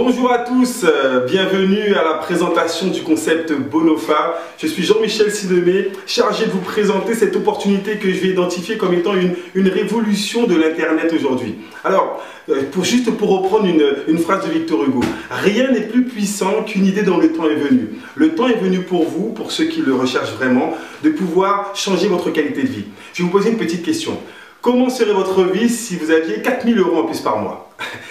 Bonjour à tous, bienvenue à la présentation du concept Bonofa. Je suis Jean-Michel Sidemé, chargé de vous présenter cette opportunité que je vais identifier comme étant une révolution de l'Internet aujourd'hui. Alors, juste pour reprendre une phrase de Victor Hugo, rien n'est plus puissant qu'une idée dont le temps est venu. Le temps est venu pour vous, pour ceux qui le recherchent vraiment, de pouvoir changer votre qualité de vie. Je vais vous poser une petite question. Comment serait votre vie si vous aviez 4 000 € en plus par mois?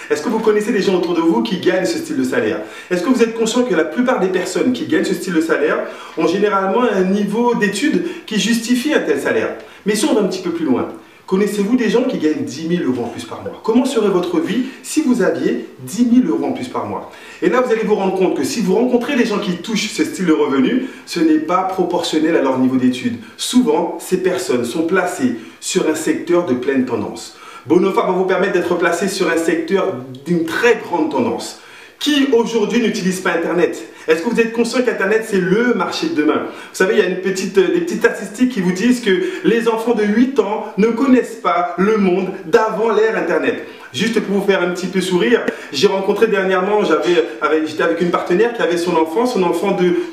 Est-ce que vous connaissez des gens autour de vous qui gagnent ce style de salaire? Est-ce que vous êtes conscient que la plupart des personnes qui gagnent ce style de salaire ont généralement un niveau d'études qui justifie un tel salaire? Mais si on va un petit peu plus loin, connaissez-vous des gens qui gagnent 10 000 € en plus par mois? Comment serait votre vie si vous aviez 10 000 € en plus par mois? Et là, vous allez vous rendre compte que si vous rencontrez des gens qui touchent ce style de revenu, ce n'est pas proportionnel à leur niveau d'études. Souvent, ces personnes sont placées sur un secteur de pleine tendance. Bonofa va vous permettre d'être placé sur un secteur d'une très grande tendance. Qui aujourd'hui n'utilise pas Internet? Est-ce que vous êtes conscient qu'Internet c'est le marché de demain? Vous savez, il y a des petites statistiques qui vous disent que les enfants de 8 ans ne connaissent pas le monde d'avant l'ère Internet. Juste pour vous faire un petit peu sourire, j'ai rencontré dernièrement, j'étais avec une partenaire qui avait son enfant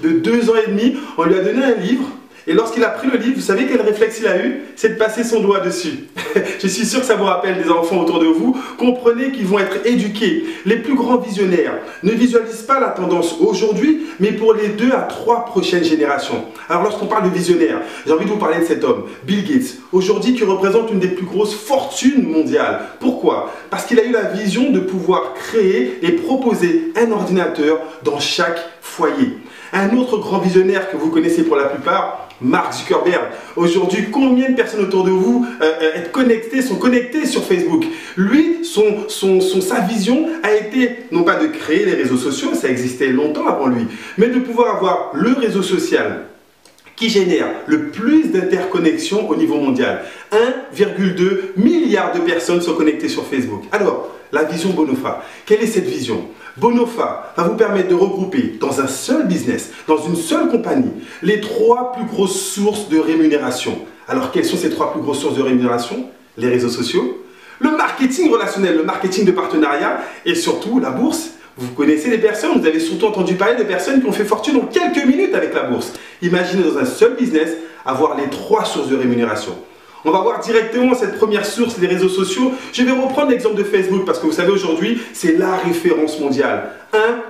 de 2 ans et demi, on lui a donné un livre. Et lorsqu'il a pris le livre, vous savez quel réflexe il a eu? C'est de passer son doigt dessus. Je suis sûr que ça vous rappelle des enfants autour de vous. Comprenez qu'ils vont être éduqués. Les plus grands visionnaires ne visualisent pas la tendance aujourd'hui, mais pour les 2 à 3 prochaines générations. Alors lorsqu'on parle de visionnaire, j'ai envie de vous parler de cet homme, Bill Gates, aujourd'hui qui représente une des plus grosses fortunes mondiales. Pourquoi? Parce qu'il a eu la vision de pouvoir créer et proposer un ordinateur dans chaque foyer. Un autre grand visionnaire que vous connaissez pour la plupart, Mark Zuckerberg. Aujourd'hui, combien de personnes autour de vous sont connectées sur Facebook? Lui, sa vision a été, non pas de créer les réseaux sociaux, ça existait longtemps avant lui, mais de pouvoir avoir le réseau social qui génère le plus d'interconnexions au niveau mondial. 1,2 milliard de personnes sont connectées sur Facebook. Alors, la vision Bonofa, quelle est cette vision? Bonofa va vous permettre de regrouper dans un seul business, dans une seule compagnie, les 3 plus grosses sources de rémunération. Alors, quelles sont ces 3 plus grosses sources de rémunération? Les réseaux sociaux, le marketing relationnel, le marketing de partenariat et surtout la bourse. Vous connaissez les personnes, vous avez surtout entendu parler de personnes qui ont fait fortune en quelques minutes avec la bourse. Imaginez dans un seul business avoir les 3 sources de rémunération. On va voir directement cette première source, les réseaux sociaux. Je vais reprendre l'exemple de Facebook parce que vous savez aujourd'hui, c'est la référence mondiale.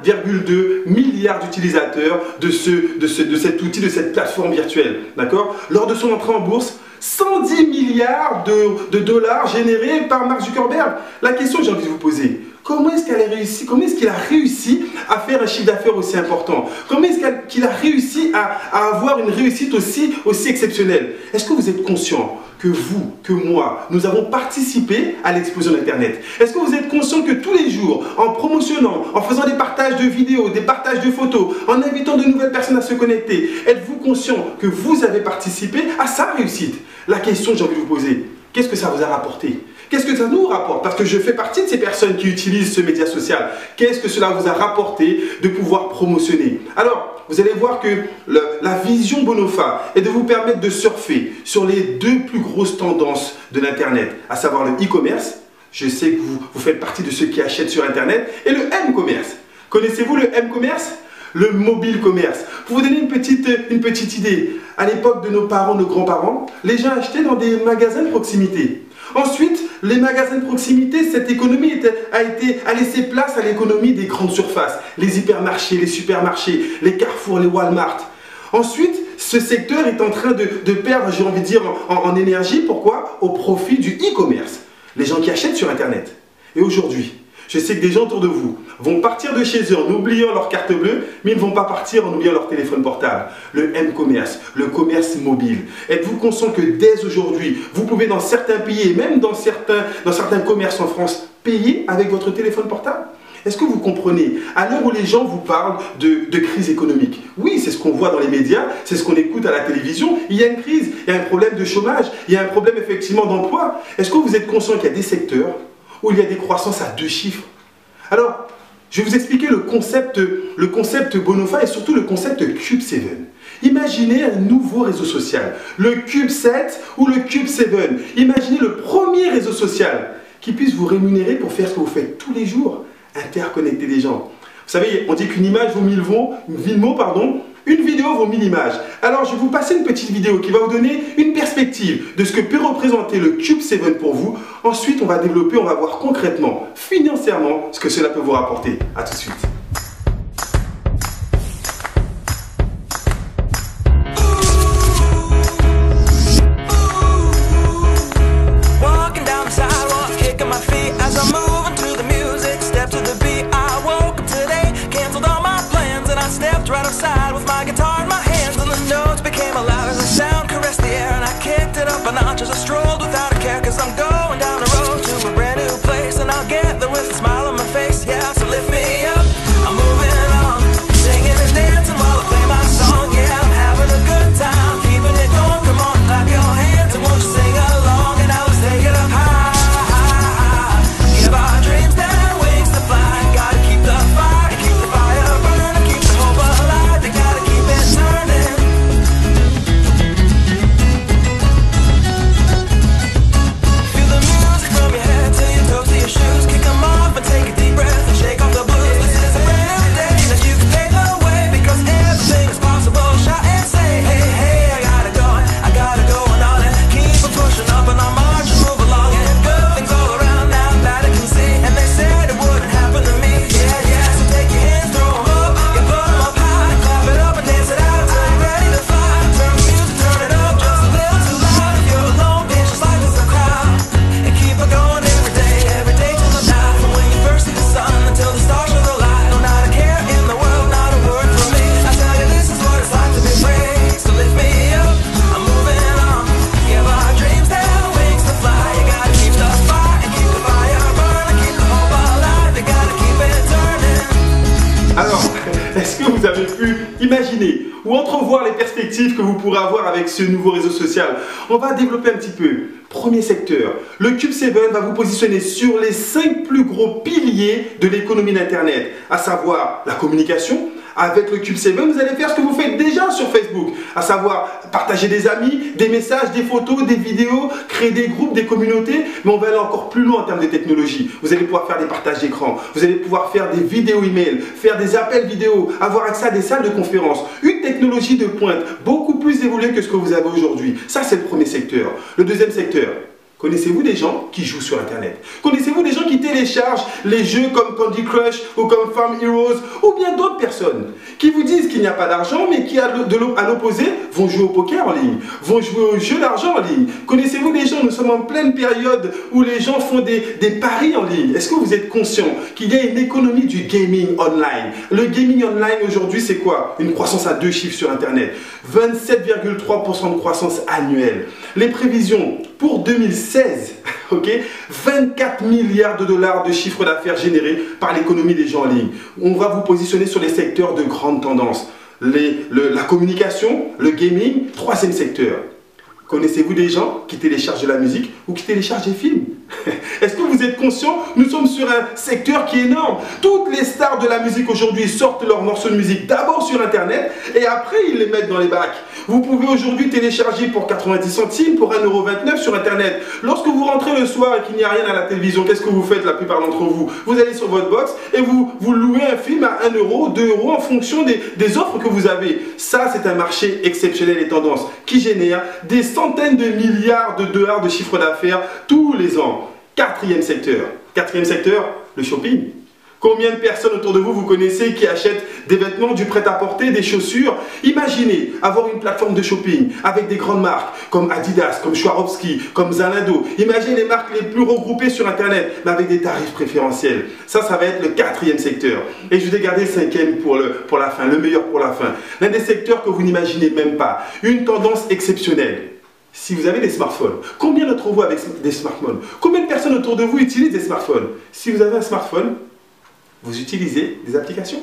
1,2 milliard d'utilisateurs de cet outil, de cette plateforme virtuelle. D'accord? Lors de son entrée en bourse, 110 milliards de dollars générés par Mark Zuckerberg. La question que j'ai envie de vous poser, comment est-ce qu'il a réussi à faire un chiffre d'affaires aussi important? Comment est-ce qu'il a réussi à avoir une réussite aussi exceptionnelle? Est-ce que vous êtes conscient que vous, que moi, nous avons participé à l'explosion d'Internet? Est-ce que vous êtes conscient que tous les jours, en promotionnant, en faisant des partages de vidéos, des partages de photos, en invitant de nouvelles personnes à se connecter, êtes-vous conscient que vous avez participé à sa réussite? La question que j'ai envie de vous poser, qu'est-ce que ça vous a rapporté? Qu'est-ce que ça nous rapporte? Parce que je fais partie de ces personnes qui utilisent ce média social. Qu'est-ce que cela vous a rapporté de pouvoir promotionner? Alors, vous allez voir que la vision Bonofa est de vous permettre de surfer sur les 2 plus grosses tendances de l'Internet, à savoir le e-commerce. Je sais que vous faites partie de ceux qui achètent sur Internet. Et le m-commerce. Connaissez-vous le m-commerce? Le mobile commerce. Pour vous donner une petite idée, à l'époque de nos parents, nos grands-parents, les gens achetaient dans des magasins de proximité. Ensuite, les magasins de proximité, cette économie a laissé place à l'économie des grandes surfaces, les hypermarchés, les supermarchés, les Carrefour, les Walmart. Ensuite, ce secteur est en train de perdre, j'ai envie de dire, en énergie. Pourquoi? Au profit du e-commerce. Les gens qui achètent sur Internet. Et aujourd'hui, je sais que des gens autour de vous vont partir de chez eux en oubliant leur carte bleue, mais ils ne vont pas partir en oubliant leur téléphone portable. Le m-commerce, le commerce mobile. Êtes-vous conscient que dès aujourd'hui, vous pouvez dans certains pays et même dans certains commerces en France, payer avec votre téléphone portable? Est-ce que vous comprenez? À l'heure où les gens vous parlent de crise économique, oui, c'est ce qu'on voit dans les médias, c'est ce qu'on écoute à la télévision, il y a une crise, il y a un problème de chômage, il y a un problème effectivement d'emploi. Est-ce que vous êtes conscient qu'il y a des secteurs où il y a des croissances à 2 chiffres? Alors, je vais vous expliquer le concept Bonofa et surtout le concept Cube 7. Imaginez un nouveau réseau social, le Cube 7 ou le Cube 7. Imaginez le premier réseau social qui puisse vous rémunérer pour faire ce que vous faites tous les jours, interconnecter des gens. Vous savez, on dit qu'une image vaut 1000 mots, pardon. Une vidéo vaut 1000 images. Alors, je vais vous passer une petite vidéo qui va vous donner une perspective de ce que peut représenter le Cube 7 pour vous. Ensuite, on va développer, on va voir concrètement, financièrement, ce que cela peut vous rapporter. A tout de suite. As I strolled without a care, cause I'm going down the road to a brand new place, and I'll get there with a smile on my face. Yeah, so lift me up, I'm moving on, singing and dancing while I play my song. Yeah, I'm having a good time, keeping it going. Come on, clap your hands and won't you sing along, and now let's take it up high, high, high. Give our dreams down, wings to fly. Gotta keep the fire, keep the fire burning, keep the hope alive. They gotta keep it turning. Est-ce que vous avez pu imaginer ou entrevoir les perspectives que vous pourrez avoir avec ce nouveau réseau social? On va développer un petit peu. Premier secteur, le Cube 7 va vous positionner sur les 5 plus gros piliers de l'économie d'Internet, à savoir la communication. Avec le Cube 7, vous allez faire ce que vous faites déjà sur Facebook, à savoir partager des amis, des messages, des photos, des vidéos, créer des groupes, des communautés, mais on va aller encore plus loin en termes de technologie. Vous allez pouvoir faire des partages d'écran, vous allez pouvoir faire des vidéos email, faire des appels vidéo, avoir accès à des salles de conférence, une technologie de pointe beaucoup plus évoluée que ce que vous avez aujourd'hui. Ça, c'est le premier secteur. Le deuxième secteur. Connaissez-vous des gens qui jouent sur Internet? Connaissez-vous des gens qui téléchargent les jeux comme Candy Crush ou comme Farm Heroes ou bien d'autres personnes qui vous disent qu'il n'y a pas d'argent mais qui, à l'opposé, vont jouer au poker en ligne, vont jouer aux jeux d'argent en ligne? Connaissez-vous des gens? Nous sommes en pleine période où les gens font des paris en ligne. Est-ce que vous êtes conscient qu'il y a une économie du gaming online? Le gaming online aujourd'hui, c'est quoi? Une croissance à 2 chiffres sur Internet. 27,3% de croissance annuelle. Les prévisions pour 2016, ok, 24 milliards de dollars de chiffre d'affaires générés par l'économie des gens en ligne. On va vous positionner sur les secteurs de grande tendance. La communication, le gaming, troisième secteur. Connaissez-vous des gens qui téléchargent de la musique ou qui téléchargent des films? Est-ce que vous êtes conscient? Nous sommes sur un secteur qui est énorme. Toutes les stars de la musique aujourd'hui sortent leurs morceaux de musique d'abord sur Internet et après ils les mettent dans les bacs. Vous pouvez aujourd'hui télécharger pour 90 centimes, pour 1,29 € sur Internet. Lorsque vous rentrez le soir et qu'il n'y a rien à la télévision, qu'est-ce que vous faites la plupart d'entre vous? Vous allez sur votre box et vous louez un film à 1 €, 2 € en fonction des offres que vous avez. Ça, c'est un marché exceptionnel et tendance qui génère des centaines de milliards de dollars de chiffre d'affaires tous les ans. Quatrième secteur. Quatrième secteur, le shopping. Combien de personnes autour de vous connaissez qui achètent des vêtements, du prêt-à-porter, des chaussures? Imaginez avoir une plateforme de shopping avec des grandes marques comme Adidas, comme Swarovski, comme Zalando. Imaginez les marques les plus regroupées sur Internet, mais avec des tarifs préférentiels. Ça va être le quatrième secteur. Et je vous ai gardé le cinquième pour la fin, le meilleur pour la fin. L'un des secteurs que vous n'imaginez même pas. Une tendance exceptionnelle. Si vous avez des smartphones, combien d'entre vous avec des smartphones? Combien de personnes autour de vous utilisent des smartphones? Si vous avez un smartphone, vous utilisez des applications.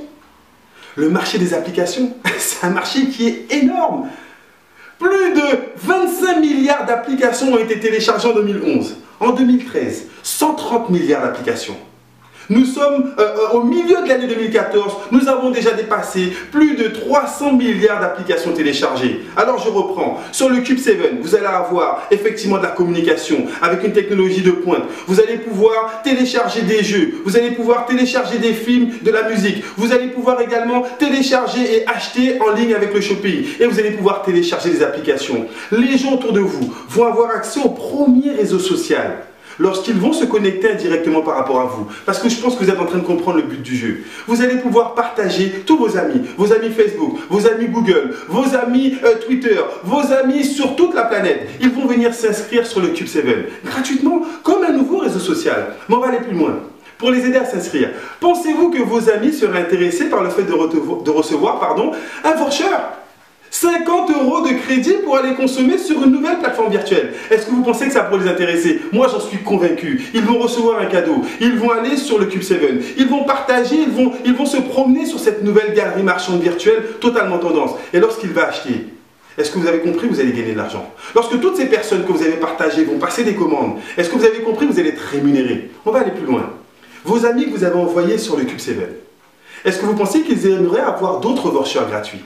Le marché des applications, c'est un marché qui est énorme. Plus de 25 milliards d'applications ont été téléchargées en 2011. En 2013, 130 milliards d'applications. Nous sommes au milieu de l'année 2014, nous avons déjà dépassé plus de 300 milliards d'applications téléchargées. Alors je reprends, sur le Cube 7, vous allez avoir effectivement de la communication avec une technologie de pointe. Vous allez pouvoir télécharger des jeux, vous allez pouvoir télécharger des films, de la musique. Vous allez pouvoir également télécharger et acheter en ligne avec le shopping. Et vous allez pouvoir télécharger des applications. Les gens autour de vous vont avoir accès au premier réseau social lorsqu'ils vont se connecter indirectement par rapport à vous. Parce que je pense que vous êtes en train de comprendre le but du jeu. Vous allez pouvoir partager tous vos amis Facebook, vos amis Google, vos amis Twitter, vos amis sur toute la planète. Ils vont venir s'inscrire sur le Cube 7 gratuitement comme un nouveau réseau social. Mais on va aller plus loin. Pour les aider à s'inscrire, pensez-vous que vos amis seraient intéressés par le fait de recevoir un voucher 50 € de crédit pour aller consommer sur une nouvelle plateforme virtuelle. Est-ce que vous pensez que ça pourrait les intéresser? Moi, j'en suis convaincu. Ils vont recevoir un cadeau. Ils vont aller sur le Cube 7. Ils vont partager, ils vont se promener sur cette nouvelle galerie marchande virtuelle totalement tendance. Et lorsqu'il va acheter, est-ce que vous avez compris? Vous allez gagner de l'argent. Lorsque toutes ces personnes que vous avez partagées vont passer des commandes, est-ce que vous avez compris? Vous allez être rémunéré. On va aller plus loin. Vos amis que vous avez envoyés sur le Cube 7, est-ce que vous pensez qu'ils aimeraient avoir d'autres vouchers gratuits?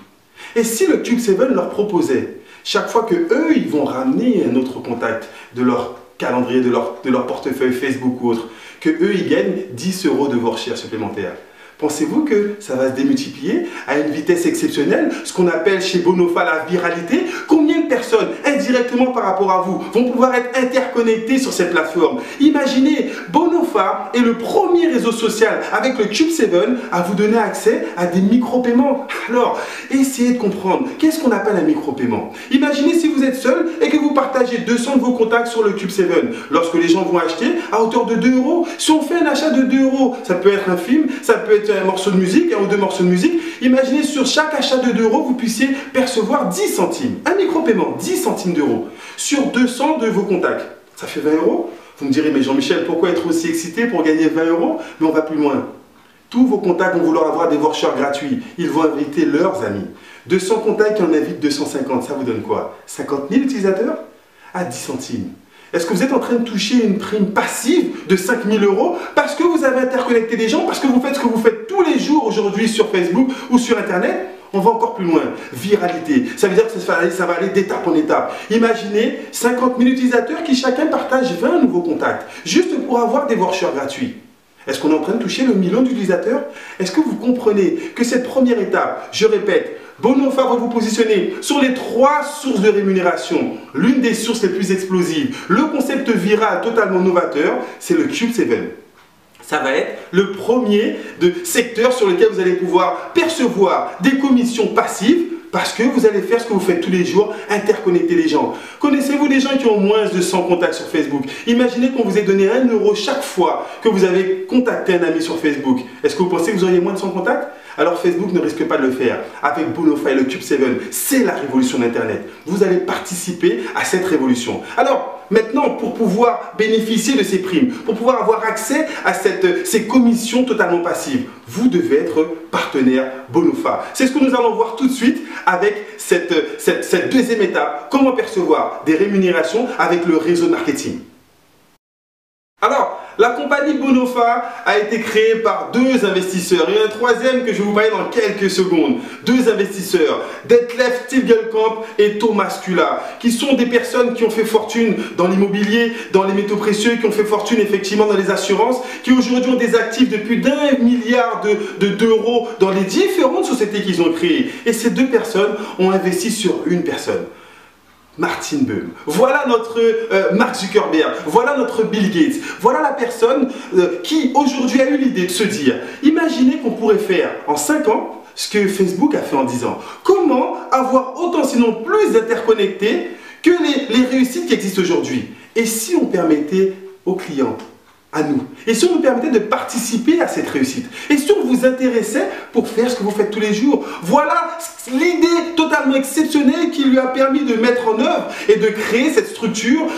Et si le Cube 7 leur proposait, chaque fois que eux, ils vont ramener un autre contact de leur calendrier, de leur portefeuille Facebook ou autre, que eux, ils gagnent 10 € de vouchers supplémentaires? Pensez-vous que ça va se démultiplier à une vitesse exceptionnelle, ce qu'on appelle chez Bonofa la viralité? Combien de personnes, indirectement par rapport à vous, vont pouvoir être interconnectées sur cette plateforme? Imaginez, Bonofa est le premier réseau social avec le Cube 7 à vous donner accès à des micro-paiements. Alors, essayez de comprendre, qu'est-ce qu'on appelle un micro-paiement? Imaginez si vous êtes seul et que vous partagez 200 de vos contacts sur le Cube 7. Lorsque les gens vont acheter à hauteur de 2 €, si on fait un achat de 2 €, ça peut être un film, ça peut être un morceau de musique, un ou deux morceaux de musique. Imaginez sur chaque achat de 2 €, vous puissiez percevoir 10 centimes. Un micro-paiement, 10 centimes d'euros sur 200 de vos contacts. Ça fait 20 €. Vous me direz, mais Jean-Michel, pourquoi être aussi excité pour gagner 20 €? Mais on va plus loin. Tous vos contacts vont vouloir avoir des vouchers gratuits. Ils vont inviter leurs amis. 200 contacts qui en invitent 250, ça vous donne quoi? 50 000 utilisateurs à 10 centimes. Est-ce que vous êtes en train de toucher une prime passive de 5 000 € parce que vous avez interconnecté des gens, parce que vous faites ce que vous faites tous les jours aujourd'hui sur Facebook ou sur Internet? On va encore plus loin. Viralité. Ça veut dire que ça va aller d'étape en étape. Imaginez 50 000 utilisateurs qui chacun partagent 20 nouveaux contacts, juste pour avoir des vouchers gratuits. Est-ce qu'on est en train de toucher le million d'utilisateurs? Est-ce que vous comprenez que cette première étape, je répète, Bonofa va vous positionner sur les 3 sources de rémunération. L'une des sources les plus explosives, le concept viral totalement novateur, c'est le Cube 7. Ça va être le premier secteur sur lequel vous allez pouvoir percevoir des commissions passives parce que vous allez faire ce que vous faites tous les jours, interconnecter les gens. Connaissez-vous des gens qui ont moins de 100 contacts sur Facebook? Imaginez qu'on vous ait donné 1 € chaque fois que vous avez contacté un ami sur Facebook. Est-ce que vous pensez que vous auriez moins de 100 contacts? Alors Facebook ne risque pas de le faire. Avec Bonofa et le Cube 7, c'est la révolution d'Internet. Vous allez participer à cette révolution. Alors, maintenant, pour pouvoir bénéficier de ces primes, pour pouvoir avoir accès à ces commissions totalement passives, vous devez être partenaire Bonofa. C'est ce que nous allons voir tout de suite avec cette deuxième étape. Comment percevoir des rémunérations avec le réseau marketing. Alors, la compagnie Bonofa a été créée par 2 investisseurs et un troisième que je vais vous parler dans quelques secondes. 2 investisseurs, Detlef Tilgelkamp et Thomas Kula, qui sont des personnes qui ont fait fortune dans l'immobilier, dans les métaux précieux, qui ont fait fortune effectivement dans les assurances, qui aujourd'hui ont des actifs de plus d'1 milliard d'euros dans les différentes sociétés qu'ils ont créées. Et ces 2 personnes ont investi sur une personne. Martin Böhm. Voilà notre Mark Zuckerberg, voilà notre Bill Gates, voilà la personne qui aujourd'hui a eu l'idée de se dire, imaginez qu'on pourrait faire en 5 ans ce que Facebook a fait en 10 ans. Comment avoir autant sinon plus interconnectés que les réussites qui existent aujourd'hui? Et si on permettait aux clients, à nous, et si on nous permettait de participer à cette réussite, et si on vous intéressait pour faire ce que vous faites tous les jours? Voilà l'idée totalement exceptionnelle qui lui a permis de mettre en œuvre et de créer cette structure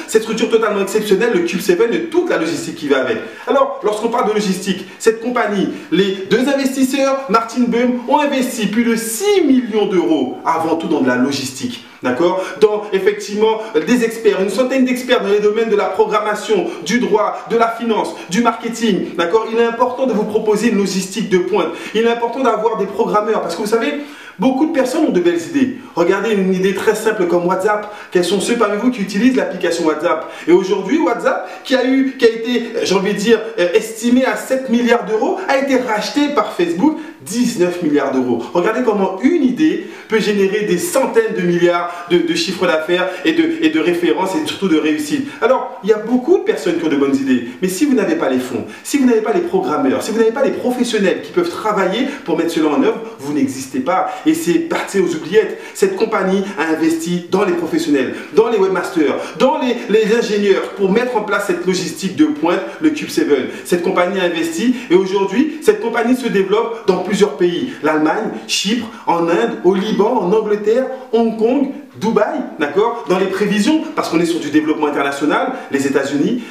totalement exceptionnelle, le Cube 7 et toute la logistique qui va avec. Alors, lorsqu'on parle de logistique, cette compagnie, les 2 investisseurs, Martin Böhm, ont investi plus de 6 millions d'euros avant tout dans de la logistique. d'accord, dans effectivement des experts, une centaine d'experts dans les domaines de la programmation, du droit, de la finance, du marketing, d'accord. Il est important de vous proposer une logistique de pointe. Il est important d'avoir des programmeurs parce que vous savez, beaucoup de personnes ont de belles idées. Regardez une idée très simple comme WhatsApp. Quels sont ceux parmi vous qui utilisent l'application WhatsApp? Et aujourd'hui, WhatsApp, qui a été, j'ai envie de dire, estimé à 7 milliards d'euros, a été racheté par Facebook 19 milliards d'euros. Regardez comment une idée peut générer des centaines de milliards de chiffres d'affaires et de références et surtout de réussite. Alors, il y a beaucoup de personnes qui ont de bonnes idées. Mais si vous n'avez pas les fonds, si vous n'avez pas les programmeurs, si vous n'avez pas les professionnels qui peuvent travailler pour mettre cela en œuvre, vous n'existez pas. Et c'est parti aux oubliettes. Cette compagnie a investi dans les professionnels, dans les webmasters, dans les ingénieurs pour mettre en place cette logistique de pointe, le Cube 7. Cette compagnie a investi et aujourd'hui, cette compagnie se développe dans plusieurs pays. L'Allemagne, Chypre, en Inde, au Liban, en Angleterre, Hong Kong, Dubaï, d'accord, dans les prévisions, parce qu'on est sur du développement international, les États-Unis,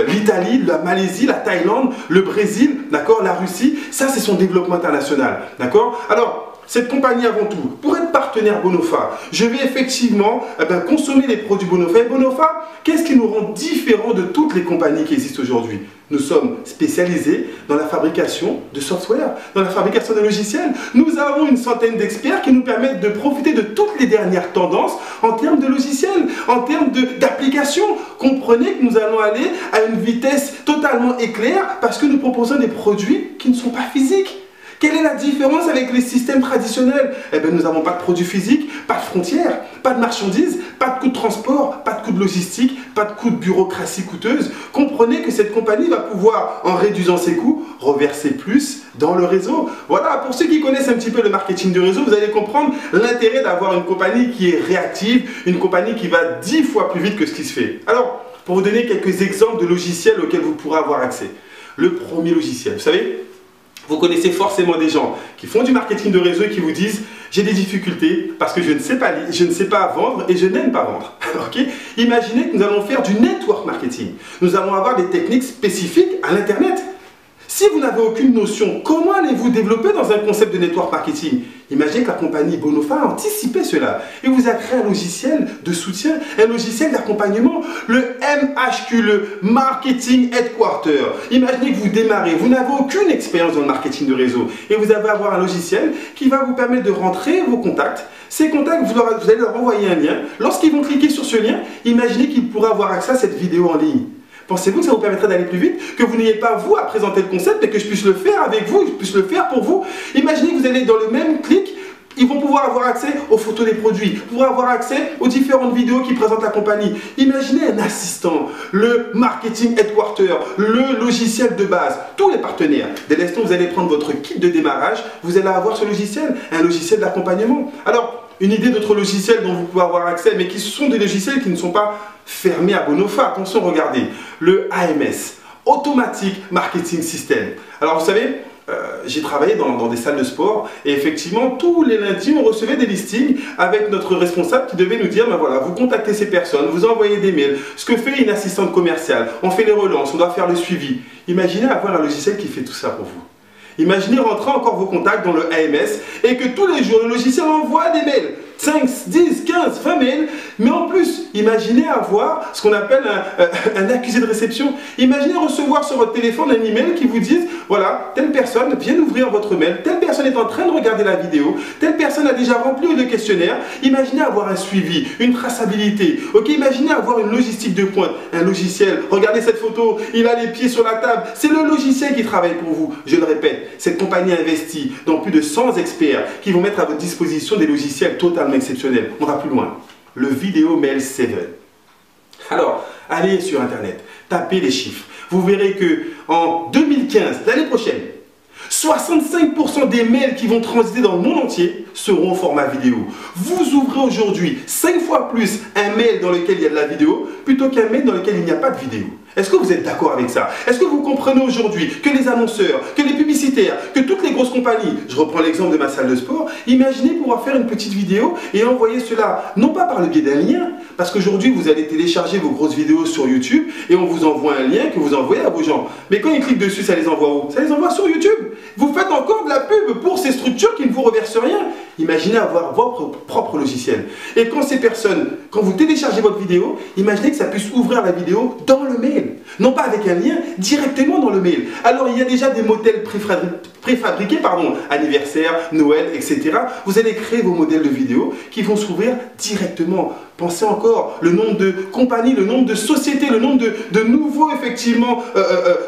l'Italie, la Malaisie, la Thaïlande, le Brésil, d'accord, la Russie, ça c'est son développement international, d'accord. Alors, cette compagnie avant tout, pour être partenaire Bonofa, je vais effectivement consommer les produits Bonofa. Et Bonofa, qu'est-ce qui nous rend différents de toutes les compagnies qui existent aujourd'hui? Nous sommes spécialisés dans la fabrication de software, dans la fabrication de logiciels. Nous avons une centaine d'experts qui nous permettent de profiter de toutes les dernières tendances en termes de logiciels, en termes d'applications. Comprenez que nous allons aller à une vitesse totalement éclair parce que nous proposons des produits qui ne sont pas physiques. Quelle est la différence avec les systèmes traditionnels? Eh bien, nous n'avons pas de produits physiques, pas de frontières, pas de marchandises, pas de coûts de transport, pas de coûts de logistique, pas de coûts de bureaucratie coûteuse. Comprenez que cette compagnie va pouvoir, en réduisant ses coûts, reverser plus dans le réseau. Voilà, pour ceux qui connaissent un petit peu le marketing du réseau, vous allez comprendre l'intérêt d'avoir une compagnie qui est réactive, une compagnie qui va 10 fois plus vite que ce qui se fait. Alors, pour vous donner quelques exemples de logiciels auxquels vous pourrez avoir accès. Le premier logiciel, vous savez, vous connaissez forcément des gens qui font du marketing de réseau et qui vous disent « j'ai des difficultés parce que je ne sais pas vendre et je n'aime pas vendre ». Okay. Imaginez que nous allons faire du network marketing. Nous allons avoir des techniques spécifiques à l'Internet. Si vous n'avez aucune notion, comment allez-vous développer dans un concept de network marketing? Imaginez que la compagnie Bonofa a anticipé cela et vous a créé un logiciel de soutien, un logiciel d'accompagnement, le MHQ, le Marketing Headquarter. Imaginez que vous démarrez, vous n'avez aucune expérience dans le marketing de réseau et vous allez avoir un logiciel qui va vous permettre de rentrer vos contacts. Ces contacts, vous allez leur envoyer un lien. Lorsqu'ils vont cliquer sur ce lien, imaginez qu'ils pourraient avoir accès à cette vidéo en ligne. Pensez-vous que ça vous permettrait d'aller plus vite? Que vous n'ayez pas vous à présenter le concept, mais que je puisse le faire avec vous, que je puisse le faire pour vous? Imaginez que vous allez dans le même clic, ils vont pouvoir avoir accès aux photos des produits, pouvoir avoir accès aux différentes vidéos qui présentent la compagnie. Imaginez un assistant, le Marketing Headquarter, le logiciel de base, tous les partenaires. Dès l'instant où vous allez prendre votre kit de démarrage, vous allez avoir ce logiciel, un logiciel d'accompagnement. Alors, une idée d'autres logiciels dont vous pouvez avoir accès, mais qui sont des logiciels qui ne sont pas fermés à Bonofa. Attention, regardez, le AMS, Automatic Marketing System. Alors, vous savez, j'ai travaillé dans des salles de sport et effectivement, tous les lundis, on recevait des listings avec notre responsable qui devait nous dire, ben voilà, vous contactez ces personnes, vous envoyez des mails, ce que fait une assistante commerciale, on fait les relances, on doit faire le suivi. Imaginez avoir un logiciel qui fait tout ça pour vous. Imaginez rentrer encore vos contacts dans le AMS et que tous les jours, le logiciel envoie des mails. 5, 10, 15, 20 mails, mais en plus, imaginez avoir ce qu'on appelle un accusé de réception. Imaginez recevoir sur votre téléphone un email qui vous dise, voilà, telle personne vient d'ouvrir votre mail, telle personne est en train de regarder la vidéo, telle personne a déjà rempli le questionnaire. Imaginez avoir un suivi, une traçabilité. Ok, imaginez avoir une logistique de pointe, un logiciel. Regardez cette photo, il a les pieds sur la table. C'est le logiciel qui travaille pour vous. Je le répète, cette compagnie investit dans plus de 100 experts qui vont mettre à votre disposition des logiciels totalement exceptionnel. On va plus loin. Le Video Mail 7. Alors, allez sur Internet, tapez les chiffres. Vous verrez que en 2015, l'année prochaine, 65% des mails qui vont transiter dans le monde entier seront au format vidéo. Vous ouvrez aujourd'hui 5 fois plus un mail dans lequel il y a de la vidéo plutôt qu'un mail dans lequel il n'y a pas de vidéo. Est-ce que vous êtes d'accord avec ça? Est-ce que vous comprenez aujourd'hui que les annonceurs, que les publicitaires, que toutes les grosses compagnies, je reprends l'exemple de ma salle de sport, imaginez pouvoir faire une petite vidéo et envoyer cela, non pas par le biais d'un lien, parce qu'aujourd'hui vous allez télécharger vos grosses vidéos sur YouTube et on vous envoie un lien que vous envoyez à vos gens. Mais quand ils cliquent dessus, ça les envoie où? Ça les envoie sur YouTube. Vous faites encore de la pub pour ces structures qui ne vous reversent rien. imaginez avoir votre propre logiciel. Et quand ces personnes, quand vous téléchargez votre vidéo, imaginez que ça puisse ouvrir la vidéo dans le mail. Non pas avec un lien, directement dans le mail. Alors il y a déjà des modèles préfabriqués, anniversaire, Noël, etc. Vous allez créer vos modèles de vidéos qui vont s'ouvrir directement. Pensez encore, le nombre de compagnies, le nombre de sociétés, le nombre de nouveaux, effectivement,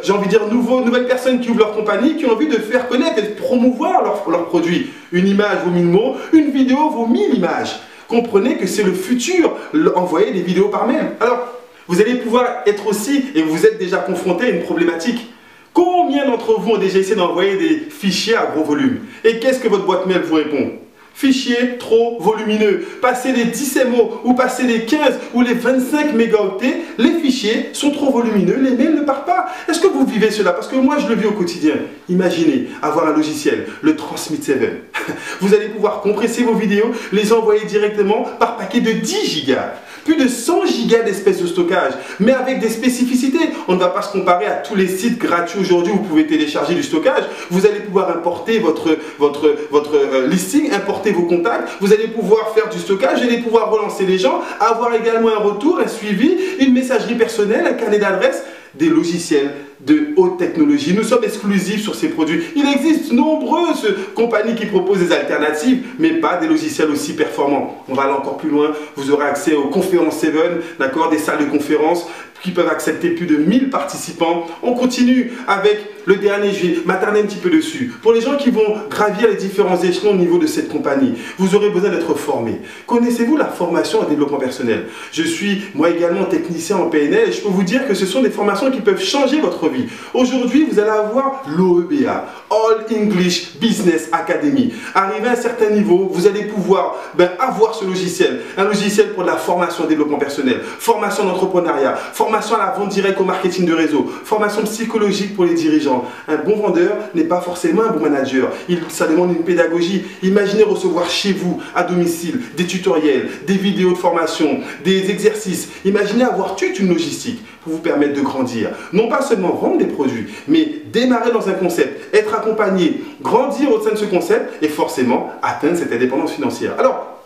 j'ai envie de dire, nouvelles personnes qui ouvrent leur compagnie, qui ont envie de faire connaître et de promouvoir leurs produits. Une image vaut 1000 mots, une vidéo vaut 1000 images. Comprenez que c'est le futur, envoyer des vidéos par mail. Alors, vous allez pouvoir être aussi, et vous êtes déjà confronté à une problématique. Combien d'entre vous ont déjà essayé d'envoyer des fichiers à gros volume? Et qu'est-ce que votre boîte mail vous répond? Fichiers trop volumineux. Passez les 10 MO ou passez les 15 ou les 25 mégaoctets, les fichiers sont trop volumineux, les mails ne partent pas. Est-ce que vous vivez cela? Parce que moi je le vis au quotidien. Imaginez avoir un logiciel, le Transmit 7. Vous allez pouvoir compresser vos vidéos, les envoyer directement par paquet de 10 gigas. Plus de 100 gigas d'espèces de stockage, mais avec des spécificités. On ne va pas se comparer à tous les sites gratuits aujourd'hui où vous pouvez télécharger du stockage. Vous allez pouvoir importer votre listing, importer vos contacts. Vous allez pouvoir faire du stockage, vous allez pouvoir relancer les gens, avoir également un retour, un suivi, une messagerie personnelle, un carnet d'adresses, des logiciels de haute technologie. Nous sommes exclusifs sur ces produits. Il existe nombreuses compagnies qui proposent des alternatives, mais pas des logiciels aussi performants. On va aller encore plus loin. Vous aurez accès aux conférences 7, d'accord, des salles de conférences qui peuvent accepter plus de 1000 participants. On continue avec le dernier, je vais m'attarder un petit peu dessus. Pour les gens qui vont gravir les différents échelons au niveau de cette compagnie, vous aurez besoin d'être formé. Connaissez-vous la formation en développement personnel? Je suis moi également technicien en PNL et je peux vous dire que ce sont des formations qui peuvent changer votre vie. Aujourd'hui, vous allez avoir l'OEBA, All English Business Academy. Arrivé à un certain niveau, vous allez pouvoir avoir ce logiciel. Un logiciel pour de la formation en développement personnel, formation d'entrepreneuriat, formation à la vente directe au marketing de réseau, formation psychologique pour les dirigeants. Un bon vendeur n'est pas forcément un bon manager. Ça demande une pédagogie. Imaginez recevoir chez vous, à domicile, des tutoriels, des vidéos de formation, des exercices. Imaginez avoir toute une logistique pour vous permettre de grandir. Non pas seulement vendre des produits, mais démarrer dans un concept, être accompagné, grandir au sein de ce concept et forcément atteindre cette indépendance financière. Alors,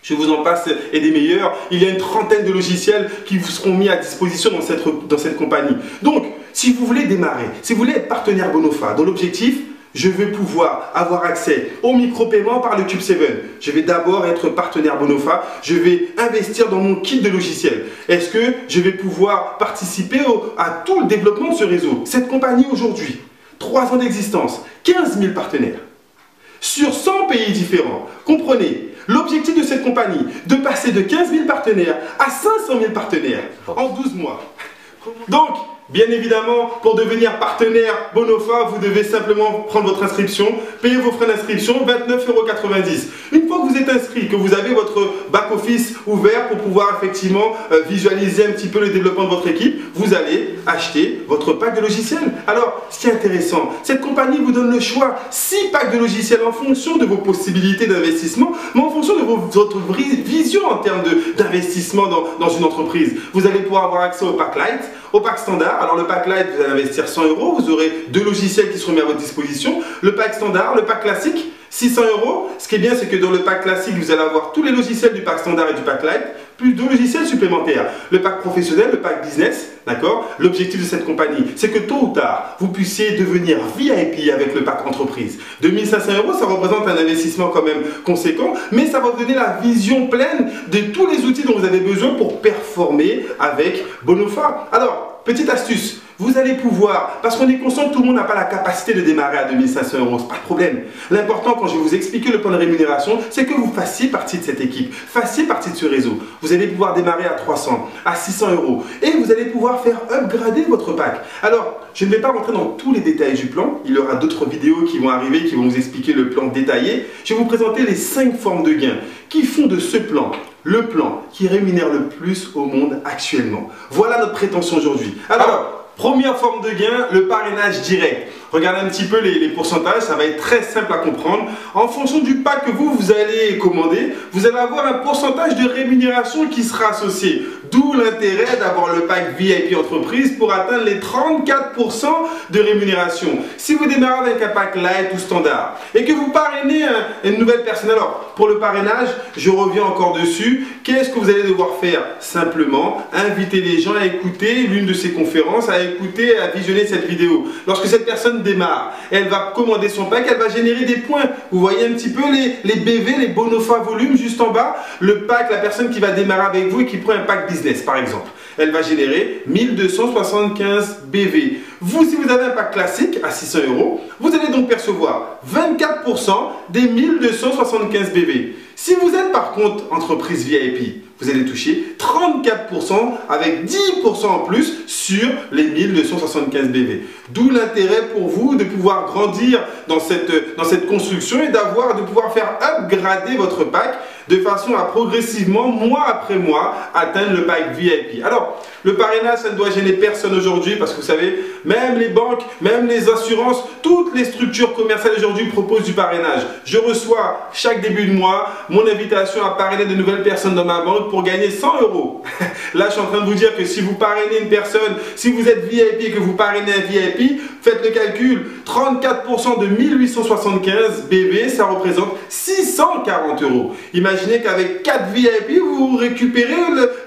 je vous en passe et des meilleurs. Il y a une trentaine de logiciels qui vous seront mis à disposition dans cette compagnie. Donc, si vous voulez démarrer, si vous voulez être partenaire Bonofa, dans l'objectif, je vais pouvoir avoir accès au micro-paiement par le Cube 7. Je vais d'abord être partenaire Bonofa. Je vais investir dans mon kit de logiciels. Est-ce que je vais pouvoir participer à tout le développement de ce réseau? Cette compagnie aujourd'hui, 3 ans d'existence, 15 000 partenaires sur 100 pays différents. Comprenez, l'objectif de cette compagnie, de passer de 15 000 partenaires à 500 000 partenaires en 12 mois. Donc, bien évidemment, pour devenir partenaire Bonofa, vous devez simplement prendre votre inscription, payer vos frais d'inscription, 29,90 €. Une fois que vous êtes inscrit, que vous avez votre back-office ouvert pour pouvoir effectivement visualiser un petit peu le développement de votre équipe, vous allez acheter votre pack de logiciels. Alors, ce qui est intéressant, cette compagnie vous donne le choix, 6 packs de logiciels en fonction de vos possibilités d'investissement, mais en fonction de votre vision en termes d'investissement dans une entreprise. Vous allez pouvoir avoir accès au pack Light, au pack standard. Alors le pack Light, vous allez investir 100 €, vous aurez 2 logiciels qui seront mis à votre disposition. Le pack standard, le pack classique, 600 €. Ce qui est bien, c'est que dans le pack classique, vous allez avoir tous les logiciels du pack standard et du pack Light, plus 2 logiciels supplémentaires. Le pack professionnel, le pack business, d'accord? L'objectif de cette compagnie, c'est que tôt ou tard, vous puissiez devenir VIP avec le pack entreprise. 2500 €, ça représente un investissement quand même conséquent, mais ça va vous donner la vision pleine de tous les outils dont vous avez besoin pour performer avec Bonofa. Alors, petite astuce, vous allez pouvoir, parce qu'on est conscient que tout le monde n'a pas la capacité de démarrer à 2500 €, c'est pas de problème. L'important quand je vais vous expliquer le plan de rémunération, c'est que vous fassiez partie de cette équipe, fassiez partie de ce réseau. Vous allez pouvoir démarrer à 300, à 600 € et vous allez pouvoir faire upgrader votre pack. Alors, je ne vais pas rentrer dans tous les détails du plan, il y aura d'autres vidéos qui vont arriver, qui vont vous expliquer le plan détaillé. Je vais vous présenter les 5 formes de gains qui font de ce plan le plan qui rémunère le plus au monde actuellement. Voilà notre prétention aujourd'hui. Alors, première forme de gain, le parrainage direct. Regardez un petit peu les pourcentages, ça va être très simple à comprendre. En fonction du pack que vous allez commander, vous allez avoir un pourcentage de rémunération qui sera associé. D'où l'intérêt d'avoir le pack VIP entreprise pour atteindre les 34% de rémunération. Si vous démarrez avec un pack light ou standard et que vous parrainez une nouvelle personne, alors pour le parrainage, je reviens encore dessus. Qu'est-ce que vous allez devoir faire? Simplement, inviter les gens à écouter l'une de ces conférences, à écouter, à visionner cette vidéo. Lorsque cette personne démarre, elle va commander son pack, elle va générer des points. Vous voyez un petit peu les BV, les Bonofa volume juste en bas. Le pack, la personne qui va démarrer avec vous et qui prend un pack business par exemple, elle va générer 1275 BV. Vous, si vous avez un pack classique à 600 €, vous allez donc percevoir 24% des 1275 BV. Si vous êtes par contre entreprise VIP, vous allez toucher 34% avec 10% en plus sur les 1275 BV. D'où l'intérêt pour vous de pouvoir grandir dans cette construction et de pouvoir faire upgrader votre pack de façon à progressivement, mois après mois, atteindre le pack VIP. Alors, le parrainage, ça ne doit gêner personne aujourd'hui parce que vous savez, même les banques, même les assurances, toutes les structures commerciales aujourd'hui proposent du parrainage. Je reçois chaque début de mois mon invitation à parrainer de nouvelles personnes dans ma banque pour gagner 100 €. Là, je suis en train de vous dire que si vous parrainez une personne, si vous êtes VIP et que vous parrainez un VIP, faites le calcul, 34% de 1875 BV, ça représente 640 €. Imaginez qu'avec 4 VIP, vous récupérez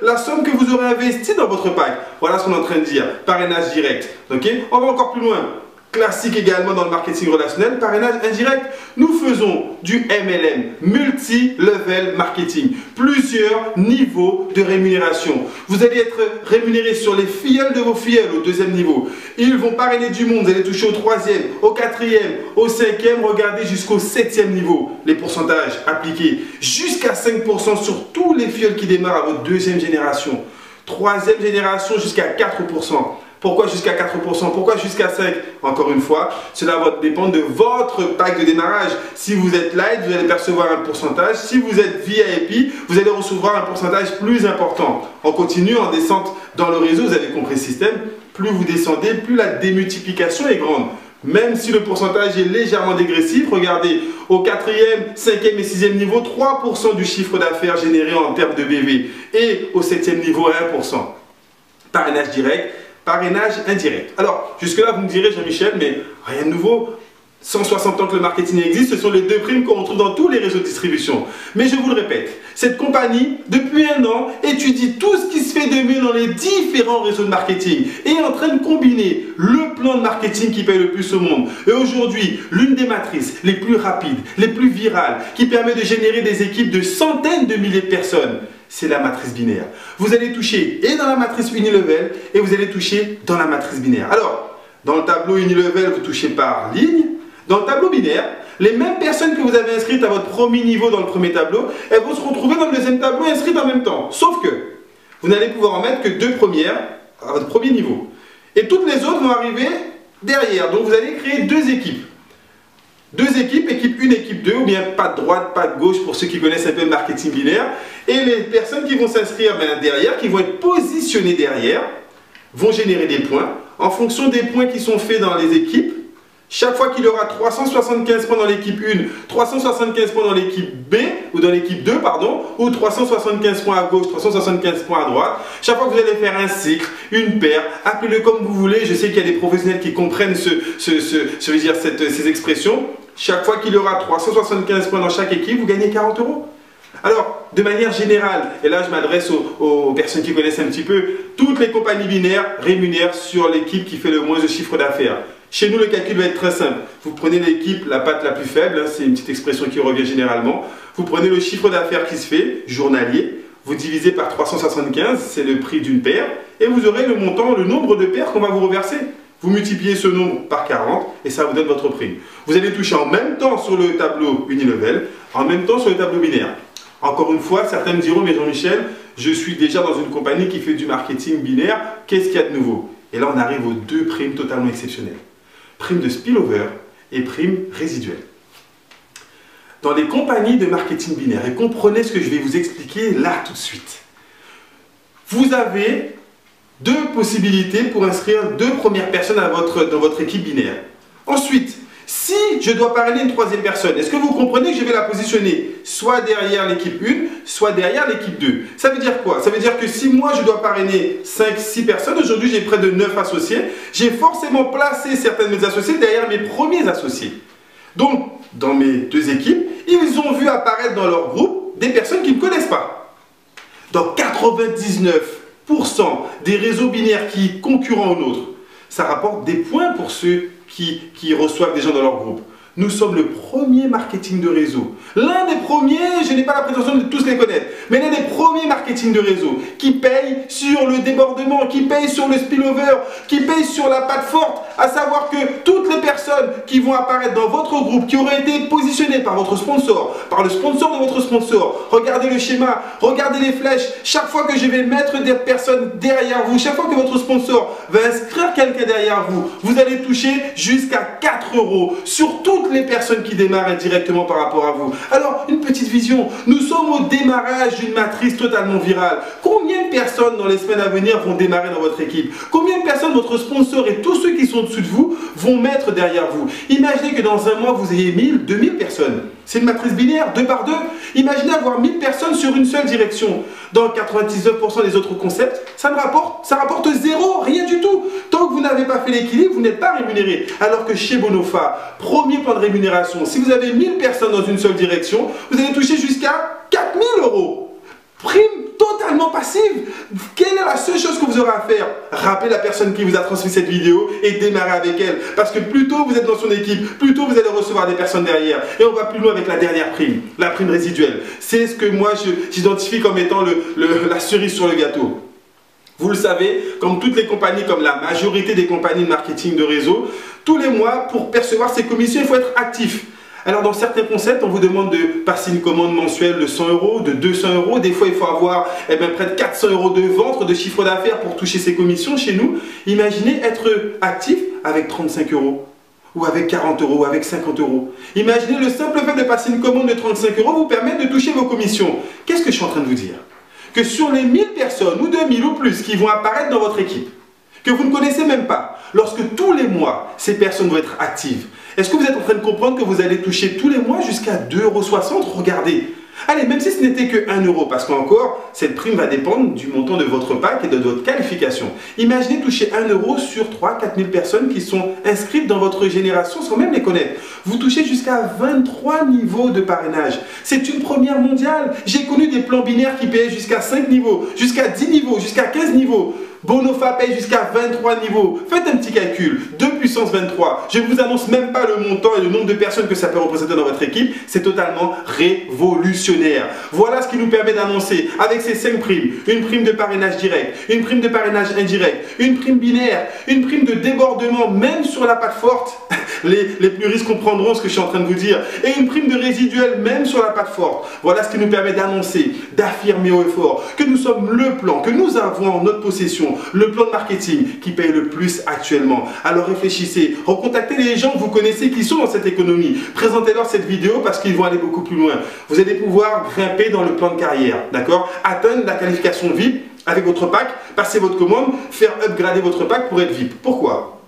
la somme que vous aurez investie dans votre pack. Voilà ce qu'on est en train de dire. Parrainage direct. Okay? On va encore plus loin. Classique également dans le marketing relationnel, parrainage indirect. Nous faisons du MLM, multi-level marketing. Plusieurs niveaux de rémunération. Vous allez être rémunéré sur les filleuls de vos filleuls au 2e niveau. Ils vont parrainer du monde. Vous allez toucher au 3e, au 4e, au 5e. Regardez jusqu'au 7e niveau. Les pourcentages appliqués. Jusqu'à 5% sur tous les filleuls qui démarrent à votre 2e génération. 3e génération jusqu'à 4%. Pourquoi jusqu'à 4%? Pourquoi jusqu'à 5%? Encore une fois, cela va dépendre de votre pack de démarrage. Si vous êtes light, vous allez percevoir un pourcentage. Si vous êtes VIP, vous allez recevoir un pourcentage plus important. On continue en descente dans le réseau, vous avez compris le système. Plus vous descendez, plus la démultiplication est grande. Même si le pourcentage est légèrement dégressif, regardez, au 4e, 5e et 6e niveau, 3% du chiffre d'affaires généré en termes de BV. Et au 7e niveau, 1%. Parrainage direct. Parrainage indirect. Alors, jusque-là, vous me direz, Jean-Michel, mais rien de nouveau. 160 ans que le marketing existe, ce sont les 2 primes qu'on retrouve dans tous les réseaux de distribution. Mais je vous le répète, cette compagnie, depuis 1 an, étudie tout ce qui se fait de mieux dans les différents réseaux de marketing et est en train de combiner le plan de marketing qui paye le plus au monde. Et aujourd'hui, l'une des matrices les plus rapides, les plus virales, qui permet de générer des équipes de centaines de milliers de personnes, c'est la matrice binaire. Vous allez toucher et dans la matrice unilevel et vous allez toucher dans la matrice binaire. Alors, dans le tableau unilevel, vous touchez par ligne. Dans le tableau binaire, les mêmes personnes que vous avez inscrites à votre premier niveau dans le premier tableau, elles vont se retrouver dans le 2e tableau inscrites en même temps. Sauf que vous n'allez pouvoir en mettre que 2 premières à votre premier niveau. Et toutes les autres vont arriver derrière. Donc vous allez créer 2 équipes. 2 équipes, équipe 1, équipe 2, ou bien pas de droite, pas de gauche pour ceux qui connaissent un peu le marketing binaire. Et les personnes qui vont s'inscrire derrière, qui vont être positionnées derrière, vont générer des points. En fonction des points qui sont faits dans les équipes, chaque fois qu'il y aura 375 points dans l'équipe 1, 375 points dans l'équipe B, ou dans l'équipe 2, pardon, ou 375 points à gauche, 375 points à droite, chaque fois que vous allez faire un cycle, une paire, appelez-le comme vous voulez, je sais qu'il y a des professionnels qui comprennent ces expressions, chaque fois qu'il y aura 375 points dans chaque équipe, vous gagnez 40 €. Alors, de manière générale, et là je m'adresse aux personnes qui connaissent un petit peu, toutes les compagnies binaires rémunèrent sur l'équipe qui fait le moins de chiffre d'affaires. Chez nous, le calcul va être très simple. Vous prenez l'équipe, la patte la plus faible, c'est une petite expression qui revient généralement. Vous prenez le chiffre d'affaires qui se fait, journalier, vous divisez par 375, c'est le prix d'une paire, et vous aurez le montant, le nombre de paires qu'on va vous reverser. Vous multipliez ce nombre par 40 et ça vous donne votre prime. Vous allez toucher en même temps sur le tableau unilevel, en même temps sur le tableau binaire. Encore une fois, certains me diront, mais Jean-Michel, je suis déjà dans une compagnie qui fait du marketing binaire, qu'est-ce qu'il y a de nouveau? Et là, on arrive aux 2 primes totalement exceptionnelles. Prime de spillover et prime résiduelle. Dans les compagnies de marketing binaire, et comprenez ce que je vais vous expliquer là tout de suite, vous avez 2 possibilités pour inscrire 2 premières personnes dans votre équipe binaire. Ensuite, Si je dois parrainer une troisième personne, est-ce que vous comprenez que je vais la positionner soit derrière l'équipe 1, soit derrière l'équipe 2? Ça veut dire quoi? Ça veut dire que si moi je dois parrainer 5-6 personnes, aujourd'hui j'ai près de 9 associés, j'ai forcément placé certains de mes associés derrière mes premiers associés. Donc, dans mes deux équipes, ils ont vu apparaître dans leur groupe des personnes qui ne connaissent pas. Dans 99% des réseaux binaires qui concurrents aux nôtres, ça rapporte des points pour ceux qui reçoivent des gens dans leur groupe. Nous sommes le premier marketing de réseau. L'un des premiers, je n'ai pas la prétention de tous les connaître, mais l'un des premiers marketing de réseau qui paye sur le débordement, qui paye sur le spillover, qui paye sur la patte forte, à savoir que toutes les personnes qui vont apparaître dans votre groupe, qui auraient été positionnées par votre sponsor, par le sponsor de votre sponsor, regardez le schéma, regardez les flèches, chaque fois que je vais mettre des personnes derrière vous, chaque fois que votre sponsor va inscrire quelqu'un derrière vous, vous allez toucher jusqu'à 4 € sur toutes les personnes qui démarrent indirectement par rapport à vous. Alors, une petite vision. Nous sommes au démarrage d'une matrice totalement virale. Combien de personnes dans les semaines à venir vont démarrer dans votre équipe? Combien de personnes votre sponsor et tous ceux qui sont au-dessus de vous vont mettre derrière vous? Imaginez que dans un mois, vous ayez 1000, 2000 personnes. C'est une matrice binaire, 2 par 2. Imaginez avoir 1000 personnes sur une seule direction. Dans 99% des autres concepts, ça rapporte zéro, rien du tout. Tant que vous n'avez pas fait l'équilibre, vous n'êtes pas rémunéré. Alors que chez Bonofa, premier plan de rémunération, si vous avez 1000 personnes dans une seule direction, vous allez toucher jusqu'à 4000 €. Prime totalement passive. Quelle est la seule chose que vous aurez à faire? Rappelez la personne qui vous a transmis cette vidéo et démarrer avec elle. Parce que plus tôt vous êtes dans son équipe, plus tôt vous allez recevoir des personnes derrière. Et on va plus loin avec la dernière prime, la prime résiduelle. C'est ce que moi j'identifie comme étant la cerise sur le gâteau. Vous le savez, comme toutes les compagnies, comme la majorité des compagnies de marketing de réseau, tous les mois, pour percevoir ces commissions, il faut être actif. Alors dans certains concepts, on vous demande de passer une commande mensuelle de 100 €, de 200 €. Des fois, il faut avoir près de 400 € de vente, de chiffre d'affaires pour toucher ces commissions chez nous. Imaginez être actif avec 35 €, ou avec 40 €, ou avec 50 €. Imaginez le simple fait de passer une commande de 35 € vous permet de toucher vos commissions. Qu'est-ce que je suis en train de vous dire? Que sur les 1000 personnes, ou 2000 ou plus, qui vont apparaître dans votre équipe, que vous ne connaissez même pas, lorsque tous les mois, ces personnes vont être actives, est-ce que vous êtes en train de comprendre que vous allez toucher tous les mois jusqu'à 2,60 €? Regardez. Allez, même si ce n'était que 1 €, parce qu'encore, cette prime va dépendre du montant de votre pack et de votre qualification. Imaginez toucher 1 € sur 3-4 000 personnes qui sont inscrites dans votre génération sans même les connaître. Vous touchez jusqu'à 23 niveaux de parrainage. C'est une première mondiale. J'ai connu des plans binaires qui payaient jusqu'à 5 niveaux, jusqu'à 10 niveaux, jusqu'à 15 niveaux. Bonofa paye jusqu'à 23 niveaux. Faites un petit calcul. 2 puissance 23. Je ne vous annonce même pas le montant et le nombre de personnes que ça peut représenter dans votre équipe. C'est totalement révolutionnaire. Voilà ce qui nous permet d'annoncer avec ces 5 primes. Une prime de parrainage direct, une prime de parrainage indirect, une prime binaire, une prime de débordement même sur la patte forte. Les plus risques comprendront ce que je suis en train de vous dire. Et une prime de résiduel même sur la patte forte. Voilà ce qui nous permet d'annoncer, d'affirmer haut et fort que nous sommes le plan, que nous avons en notre possession, le plan de marketing qui paye le plus actuellement. Alors réfléchissez, recontactez les gens que vous connaissez qui sont dans cette économie. Présentez-leur cette vidéo parce qu'ils vont aller beaucoup plus loin. Vous allez pouvoir grimper dans le plan de carrière, d'accord? Atteindre la qualification VIP avec votre pack, passer votre commande, faire upgrader votre pack pour être VIP. Pourquoi?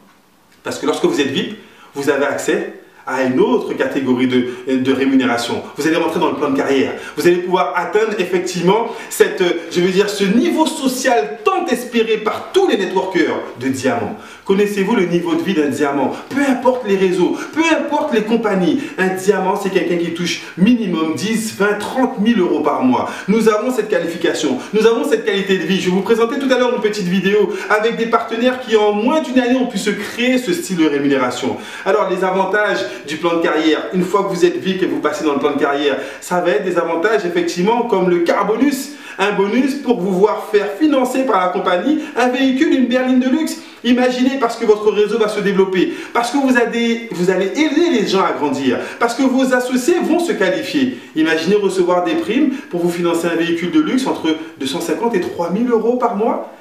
Parce que lorsque vous êtes VIP, vous avez accès à une autre catégorie de rémunération. Vous allez rentrer dans le plan de carrière. Vous allez pouvoir atteindre effectivement ce niveau social tant espéré par tous les networkers de diamants. Connaissez-vous le niveau de vie d'un diamant? Peu importe les réseaux, peu importe les compagnies, un diamant c'est quelqu'un qui touche minimum 10, 20, 30 000 € par mois. Nous avons cette qualification, nous avons cette qualité de vie. Je vais vous présenter tout à l'heure une petite vidéo avec des partenaires qui en moins d'une année ont pu se créer ce style de rémunération. Alors les avantages du plan de carrière, une fois que vous êtes VIP et vous passez dans le plan de carrière, ça va être des avantages effectivement comme le car bonus. Un bonus pour vous voir faire financer par la compagnie un véhicule, une berline de luxe. Imaginez, parce que votre réseau va se développer, parce que vous allez aider les gens à grandir, parce que vos associés vont se qualifier. Imaginez recevoir des primes pour vous financer un véhicule de luxe entre 250 et 3000 € par mois.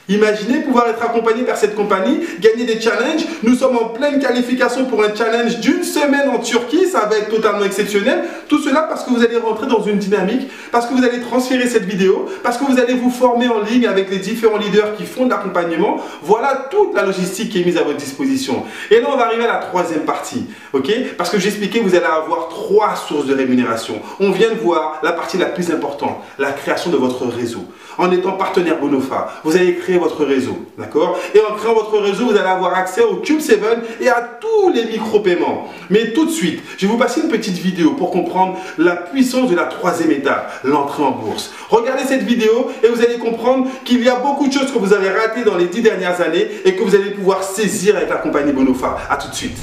Imaginez pouvoir être accompagné par cette compagnie, gagner des challenges. Nous sommes en pleine qualification pour un challenge d'une semaine en Turquie. Ça va être totalement exceptionnel. Tout cela parce que vous allez rentrer dans une dynamique, parce que vous allez transférer cette vidéo, parce que vous allez vous former en ligne avec les différents leaders qui font de l'accompagnement. Voilà toute la logistique qui est mise à votre disposition. Et là, on va arriver à la troisième partie. Ok? Parce que j'expliquais, vous allez avoir 3 sources de rémunération. On vient de voir la partie la plus importante, la création de votre réseau. En étant partenaire Bonofa, vous allez créer votre réseau, d'accord? Et en créant votre réseau, vous allez avoir accès au Cube 7 et à tous les micro-paiements. Mais tout de suite, je vais vous passer une petite vidéo pour comprendre la puissance de la troisième étape, l'entrée en bourse. Regardez cette vidéo et vous allez comprendre qu'il y a beaucoup de choses que vous avez ratées dans les 10 dernières années et que vous allez pouvoir saisir avec la compagnie Bonofa. A tout de suite.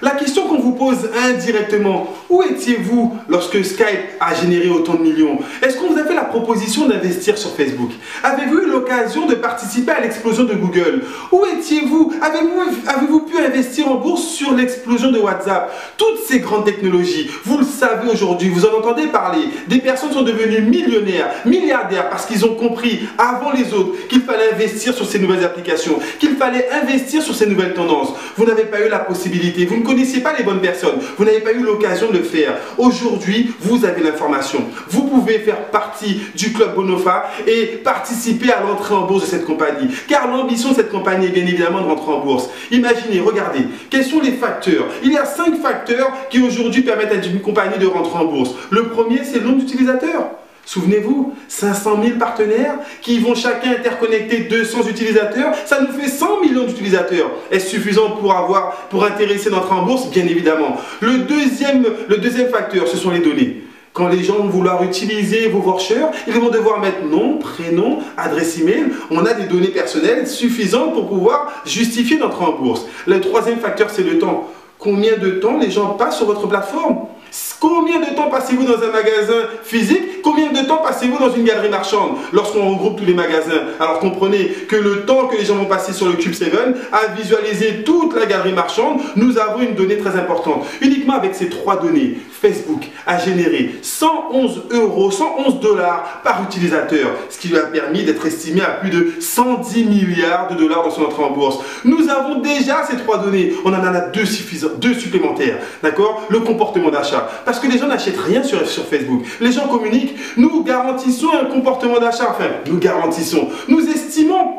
La question qu'on vous pose indirectement, où étiez-vous lorsque Skype a généré autant de millions? Est-ce qu'on vous a fait la proposition d'investir sur Facebook? Avez-vous eu l'occasion de participer à l'explosion de Google? Où étiez-vous? Avez-vous pu investir en bourse sur l'explosion de WhatsApp? Toutes ces grandes technologies, vous le savez aujourd'hui, vous en entendez parler. Des personnes sont devenues millionnaires, milliardaires parce qu'ils ont compris avant les autres qu'il fallait investir sur ces nouvelles applications, qu'il fallait investir sur ces nouvelles tendances. Vous n'avez pas eu la possibilité, vous ne connaissiez pas les bonnes personnes, vous n'avez pas eu l'occasion de le faire. Aujourd'hui, vous avez l'information. Vous pouvez faire partie du club Bonofa et participer à l'entrée en bourse de cette compagnie. Car l'ambition de cette compagnie est bien évidemment de rentrer en bourse. Imaginez, regardez, quels sont les facteurs? Il y a 5 facteurs qui aujourd'hui permettent à une compagnie de rentrer en bourse. Le premier, c'est le nombre d'utilisateurs. Souvenez-vous, 500 000 partenaires qui vont chacun interconnecter 200 utilisateurs, ça nous fait 100 millions d'utilisateurs. Est-ce suffisant pour intéresser d'entrer en bourse? Bien évidemment. Le deuxième facteur, ce sont les données. Quand les gens vont vouloir utiliser vos vouchers, ils vont devoir mettre nom, prénom, adresse email. On a des données personnelles suffisantes pour pouvoir justifier d'entrer en bourse. Le troisième facteur, c'est le temps. Combien de temps les gens passent sur votre plateforme? Combien de temps passez-vous dans un magasin physique? Combien de temps passez-vous dans une galerie marchande? Lorsqu'on regroupe tous les magasins, alors comprenez que le temps que les gens vont passer sur le Cube 7 à visualiser toute la galerie marchande, nous avons une donnée très importante. Uniquement avec ces 3 données, Facebook a généré 111 $, par utilisateur, ce qui lui a permis d'être estimé à plus de 110 milliards de dollars dans son entrée en bourse. Nous avons déjà ces 3 données, on en a 2 supplémentaires, d'accord? Le comportement d'achat. Parce que les gens n'achètent rien sur Facebook. Les gens communiquent. Nous garantissons un comportement d'achat. Enfin, nous estimons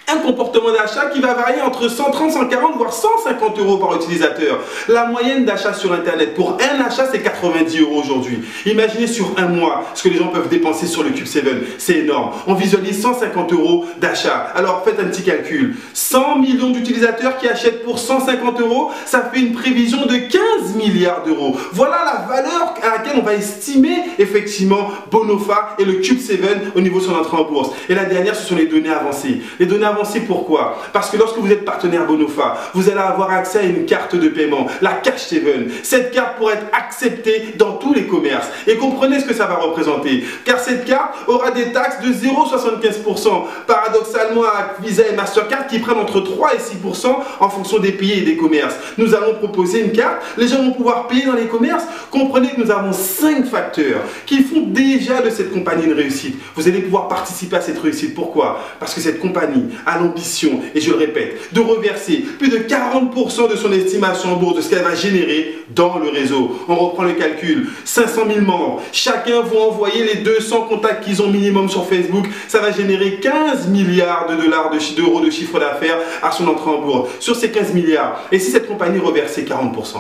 un comportement d'achat qui va varier entre 130, 140, voire 150 € par utilisateur. La moyenne d'achat sur Internet pour un achat, c'est 90 € aujourd'hui. Imaginez sur un mois ce que les gens peuvent dépenser sur le Cube 7. C'est énorme. On visualise 150 € d'achat. Alors faites un petit calcul. 100 millions d'utilisateurs qui achètent pour 150 €, ça fait une prévision de 15 milliards d'euros. Voilà la valeur à laquelle on va estimer effectivement Bonofa et le Cube 7 au niveau de son entrée en bourse. Et la dernière, ce sont les données avancées. Les données avancées, pourquoi? Parce que lorsque vous êtes partenaire Bonofa, vous allez avoir accès à une carte de paiement, la Cash 7. Cette carte pourra être acceptée dans tous les commerces. Et comprenez ce que ça va représenter. Car cette carte aura des taxes de 0,75%. Paradoxalement, à Visa et Mastercard qui prennent entre 3 et 6% en fonction des pays et des commerces. Nous allons proposer une carte, les gens vont pouvoir payer dans les commerces. Comprenez que nous avons 5 facteurs qui font déjà de cette compagnie une réussite. Vous allez pouvoir participer à cette réussite. Pourquoi? Parce que cette compagnie a l'ambition, et je le répète, de reverser plus de 40% de son estimation en bourse de ce qu'elle va générer dans le réseau. On reprend le calcul, 500 000 membres, chacun va envoyer les 200 contacts qu'ils ont minimum sur Facebook, ça va générer 15 milliards d'euros de chiffre d'affaires à son entrée en bourse. Sur ces 15 milliards, et si cette compagnie reversait 40%?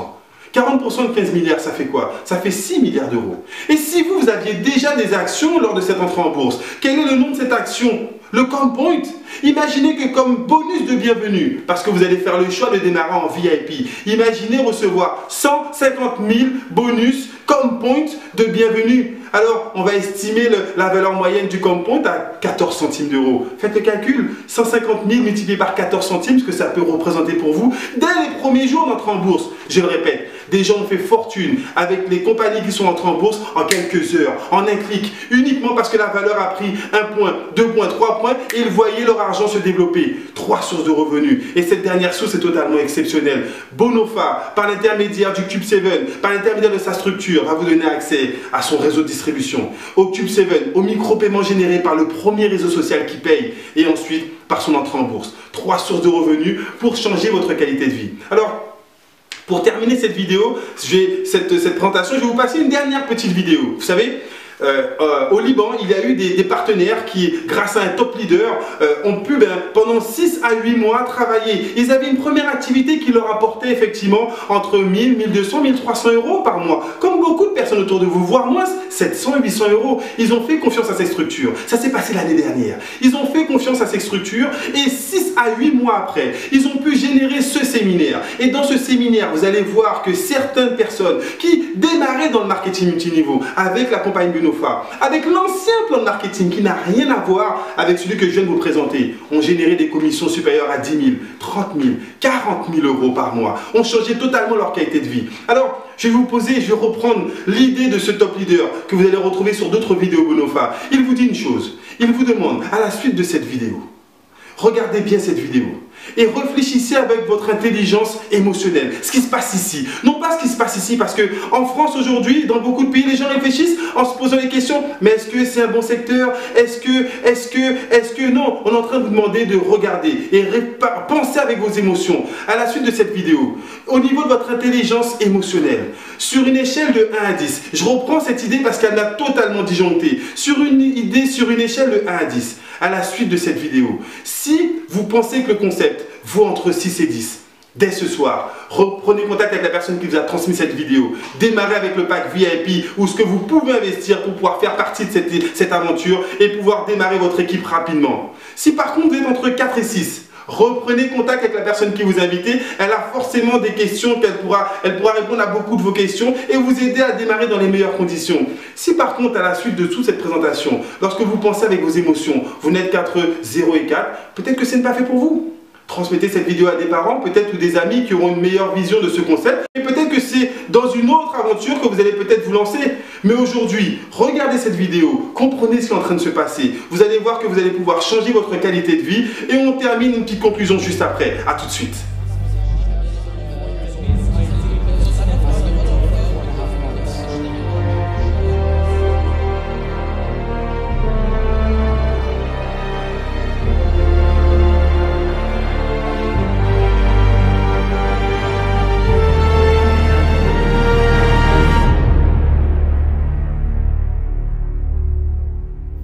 40% de 15 milliards, ça fait quoi? Ça fait 6 milliards d'euros. Et si vous aviez déjà des actions lors de cette entrée en bourse, quel est le nom de cette action? Le Compoint. Imaginez que comme bonus de bienvenue, parce que vous allez faire le choix de démarrer en VIP, imaginez recevoir 150 000 bonus ComPoint de bienvenue. Alors, on va estimer la valeur moyenne du ComPoint à 14 centimes d'euros. Faites le calcul, 150 000 multiplié par 14 centimes, ce que ça peut représenter pour vous dès les premiers jours d'entrée en bourse. Je le répète, des gens ont fait fortune avec les compagnies qui sont entrées en bourse en quelques heures, en un clic, uniquement parce que la valeur a pris 1 point, 2 points, 3 points et ils voyaient leur argent se développer. 3 sources de revenus. Et cette dernière source est totalement exceptionnelle. Bonofa, par l'intermédiaire du Cube 7, par l'intermédiaire de sa structure, va vous donner accès à son réseau de distribution, au Cube 7, au micro-paiement généré par le premier réseau social qui paye et ensuite par son entrée en bourse. 3 sources de revenus pour changer votre qualité de vie. Alors, pour terminer cette vidéo, cette présentation, je vais vous passer une dernière petite vidéo. Vous savez, au Liban, il y a eu des partenaires qui, grâce à un top leader, ont pu pendant 6 à 8 mois travailler. Ils avaient une première activité qui leur apportait effectivement entre 1000, 1200, 1300 euros par mois. Comme beaucoup de personnes autour de vous, voire moins 700 et 800 euros. Ils ont fait confiance à ces structures. Ça s'est passé l'année dernière. Ils ont fait confiance à ces structures et 6 à 8 mois après, ils ont pu générer ce séminaire. Et dans ce séminaire, vous allez voir que certaines personnes qui démarraient dans le marketing multiniveau avec la compagnie Bonofa, avec l'ancien plan de marketing qui n'a rien à voir avec celui que je viens de vous présenter, ont généré des commissions supérieures à 10 000, 30 000, 40 000 euros par mois, ont changé totalement leur qualité de vie. Alors, je vais vous poser, je vais reprendre l'idée de ce top leader que vous allez retrouver sur d'autres vidéos Bonofa. Il vous dit une chose, il vous demande à la suite de cette vidéo, regardez bien cette vidéo et réfléchissez avec votre intelligence émotionnelle. Ce qui se passe ici. Non pas ce qui se passe ici, parce que en France aujourd'hui, dans beaucoup de pays, les gens réfléchissent en se posant les questions. Mais est-ce que c'est un bon secteur? Est-ce que non? On est en train de vous demander de regarder et penser avec vos émotions. À la suite de cette vidéo, au niveau de votre intelligence émotionnelle, sur une échelle de 1 à 10, je reprends cette idée parce qu'elle m'a totalement disjoncté. Sur une échelle de 1 à 10, à la suite de cette vidéo, si vous pensez que le concept vaut entre 6 et 10, dès ce soir, reprenez contact avec la personne qui vous a transmis cette vidéo. Démarrez avec le pack VIP ou ce que vous pouvez investir pour pouvoir faire partie de cette aventure et pouvoir démarrer votre équipe rapidement. Si par contre vous êtes entre 4 et 6, reprenez contact avec la personne qui vous a invité. Elle a forcément des questions elle pourra répondre à beaucoup de vos questions et vous aider à démarrer dans les meilleures conditions. Si par contre, à la suite de toute cette présentation, lorsque vous pensez avec vos émotions, vous n'êtes qu'entre 0 et 4, peut-être que ce n'est pas fait pour vous. Transmettez cette vidéo à des parents, peut-être ou des amis qui auront une meilleure vision de ce concept. Et peut-être que c'est dans une autre aventure que vous allez peut-être vous lancer. Mais aujourd'hui, regardez cette vidéo, comprenez ce qui est en train de se passer. Vous allez voir que vous allez pouvoir changer votre qualité de vie. Et on termine une petite conclusion juste après. A tout de suite.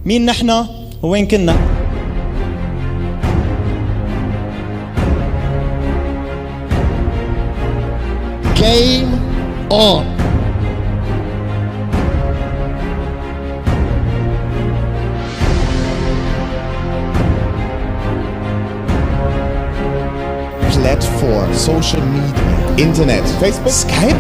مين نحن وين كنا؟ Game on. Platform, social media, Internet, Facebook, Skype.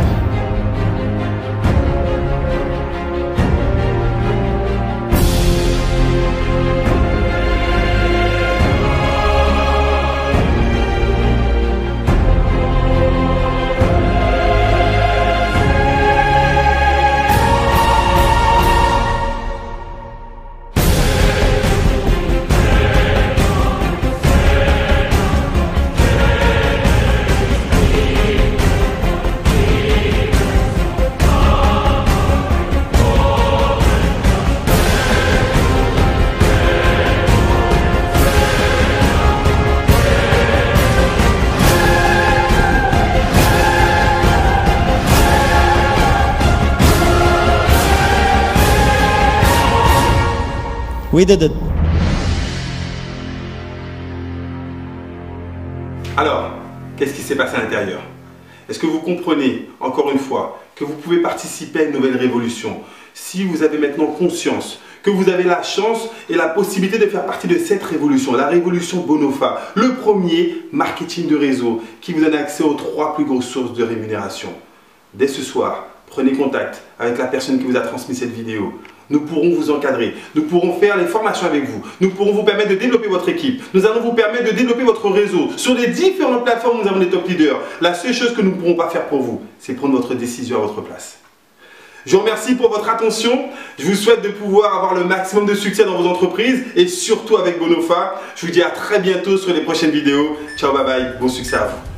We did it. Alors, qu'est-ce qui s'est passé à l'intérieur? Est-ce que vous comprenez, encore une fois, que vous pouvez participer à une nouvelle révolution si vous avez maintenant conscience que vous avez la chance et la possibilité de faire partie de cette révolution, la révolution Bonofa, le premier marketing de réseau qui vous donne accès aux 3 plus grosses sources de rémunération. Dès ce soir, prenez contact avec la personne qui vous a transmis cette vidéo. Nous pourrons vous encadrer, nous pourrons faire les formations avec vous, nous pourrons vous permettre de développer votre équipe, nous allons vous permettre de développer votre réseau. Sur les différentes plateformes, nous avons des top leaders. La seule chose que nous ne pourrons pas faire pour vous, c'est prendre votre décision à votre place. Je vous remercie pour votre attention. Je vous souhaite de pouvoir avoir le maximum de succès dans vos entreprises et surtout avec Bonofa. Je vous dis à très bientôt sur les prochaines vidéos. Ciao, bye bye, bon succès à vous.